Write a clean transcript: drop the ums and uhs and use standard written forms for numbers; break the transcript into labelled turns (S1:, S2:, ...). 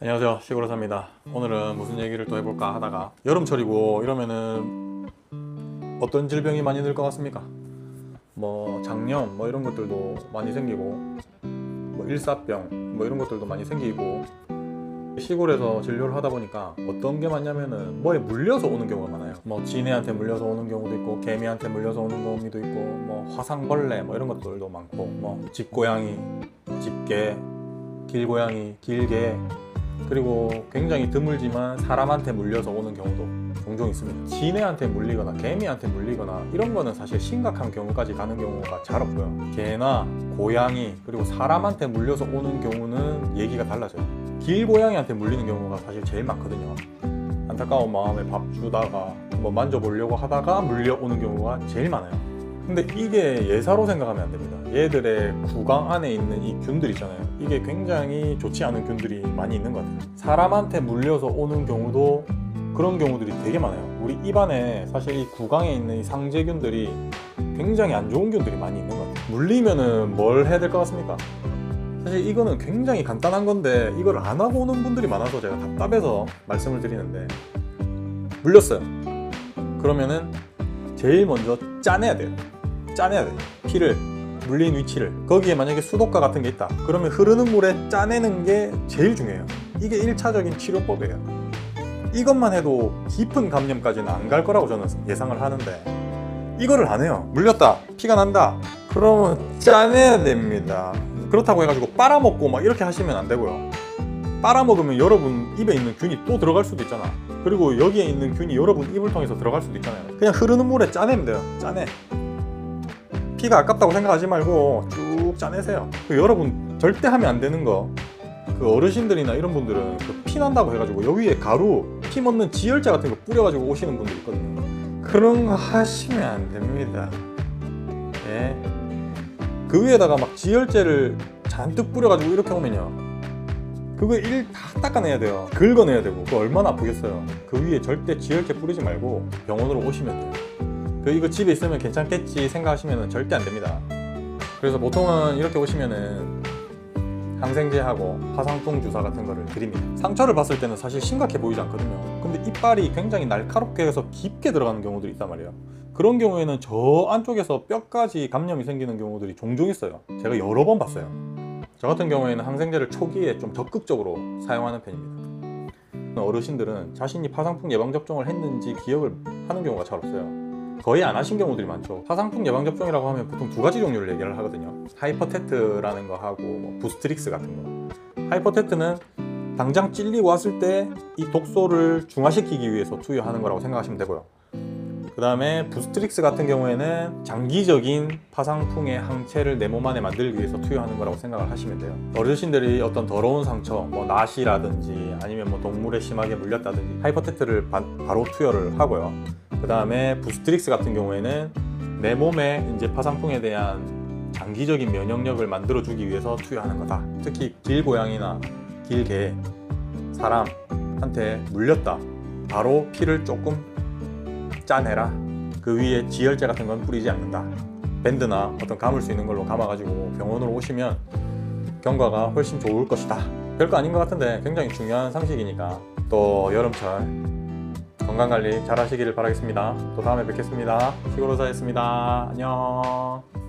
S1: 안녕하세요, 시골의사입니다. 오늘은 무슨 얘기를 또 해볼까 하다가 여름철이고 이러면은 어떤 질병이 많이 늘 것 같습니까? 뭐 장염 뭐 이런 것들도 많이 생기고 뭐 일사병 뭐 이런 것들도 많이 생기고 시골에서 진료를 하다 보니까 어떤 게 많냐면은 뭐에 물려서 오는 경우가 많아요. 뭐 지네한테 물려서 오는 경우도 있고 개미한테 물려서 오는 경우도 있고 뭐 화상벌레 뭐 이런 것들도 많고 뭐 집고양이, 집개, 길고양이, 길개, 그리고 굉장히 드물지만 사람한테 물려서 오는 경우도 종종 있습니다. 지네한테 물리거나 개미한테 물리거나 이런 거는 사실 심각한 경우까지 가는 경우가 잘 없고요. 개나 고양이 그리고 사람한테 물려서 오는 경우는 얘기가 달라져요. 길고양이한테 물리는 경우가 사실 제일 많거든요. 안타까운 마음에 밥 주다가 뭐 만져보려고 하다가 물려오는 경우가 제일 많아요. 근데 이게 예사로 생각하면 안 됩니다. 얘들의 구강 안에 있는 이 균들 있잖아요. 이게 굉장히 좋지 않은 균들이 많이 있는 것 같아요. 사람한테 물려서 오는 경우도 그런 경우들이 되게 많아요. 우리 입안에 사실 이 구강에 있는 이 상재균들이 굉장히 안 좋은 균들이 많이 있는 것 같아요. 물리면은 뭘 해야 될 것 같습니까? 사실 이거는 굉장히 간단한 건데 이걸 안 하고 오는 분들이 많아서 제가 답답해서 말씀을 드리는데, 물렸어요. 그러면은 제일 먼저 짜내야 돼요. 짜내야 돼요. 피를, 물린 위치를. 거기에 만약에 수도가 같은 게 있다 그러면 흐르는 물에 짜내는 게 제일 중요해요. 이게 1차적인 치료법이에요. 이것만 해도 깊은 감염까지는 안 갈 거라고 저는 예상을 하는데, 이거를 안 해요. 물렸다, 피가 난다, 그러면 짜내야 됩니다. 그렇다고 해가지고 빨아먹고 막 이렇게 하시면 안 되고요. 빨아먹으면 여러분 입에 있는 균이 또 들어갈 수도 있잖아. 그리고 여기에 있는 균이 여러분 입을 통해서 들어갈 수도 있잖아요. 그냥 흐르는 물에 짜내면 돼요. 짜내. 피가 아깝다고 생각하지 말고 쭉 짜내세요. 여러분 절대 하면 안 되는 거, 그 어르신들이나 이런 분들은 그 피 난다고 해가지고 여기에 가루, 피 먹는 지혈제 같은 거 뿌려가지고 오시는 분들 있거든요. 그런 거 하시면 안 됩니다. 예. 그 위에다가 막 지혈제를 잔뜩 뿌려가지고 이렇게 오면요, 그거 일 다 닦아내야 돼요. 긁어내야 되고. 그거 얼마나 아프겠어요. 그 위에 절대 지혈제 뿌리지 말고 병원으로 오시면 돼요. 이거 집에 있으면 괜찮겠지 생각하시면 절대 안 됩니다. 그래서 보통은 이렇게 오시면은 항생제하고 화상풍 주사 같은 거를 드립니다. 상처를 봤을 때는 사실 심각해 보이지 않거든요. 근데 이빨이 굉장히 날카롭게 해서 깊게 들어가는 경우들이 있단 말이에요. 그런 경우에는 저 안쪽에서 뼈까지 감염이 생기는 경우들이 종종 있어요. 제가 여러 번 봤어요. 저 같은 경우에는 항생제를 초기에 좀 적극적으로 사용하는 편입니다. 어르신들은 자신이 파상풍 예방접종을 했는지 기억을 하는 경우가 잘 없어요. 거의 안 하신 경우들이 많죠. 파상풍 예방접종이라고 하면 보통 두 가지 종류를 얘기를 하거든요. 하이퍼테트라는 거 하고 뭐 부스트릭스 같은 거. 하이퍼테트는 당장 찔리고 왔을 때 이 독소를 중화시키기 위해서 투여하는 거라고 생각하시면 되고요. 그 다음에 부스트릭스 같은 경우에는 장기적인 파상풍의 항체를 내 몸 안에 만들기 위해서 투여하는 거라고 생각을 하시면 돼요. 어르신들이 어떤 더러운 상처, 뭐 낫이라든지 아니면 뭐 동물에 심하게 물렸다든지 하이퍼테트를 바로 투여를 하고요. 그 다음에 부스트릭스 같은 경우에는 내 몸에 이제 파상풍에 대한 장기적인 면역력을 만들어주기 위해서 투여하는 거다. 특히 길고양이나 길개, 사람한테 물렸다, 바로 피를 조금 짜내라. 그 위에 지혈제 같은 건 뿌리지 않는다. 밴드나 어떤 감을 수 있는 걸로 감아가지고 병원으로 오시면 경과가 훨씬 좋을 것이다. 별거 아닌 것 같은데 굉장히 중요한 상식이니까. 또 여름철 건강관리 잘 하시기를 바라겠습니다. 또 다음에 뵙겠습니다. 시골의사였습니다. 안녕.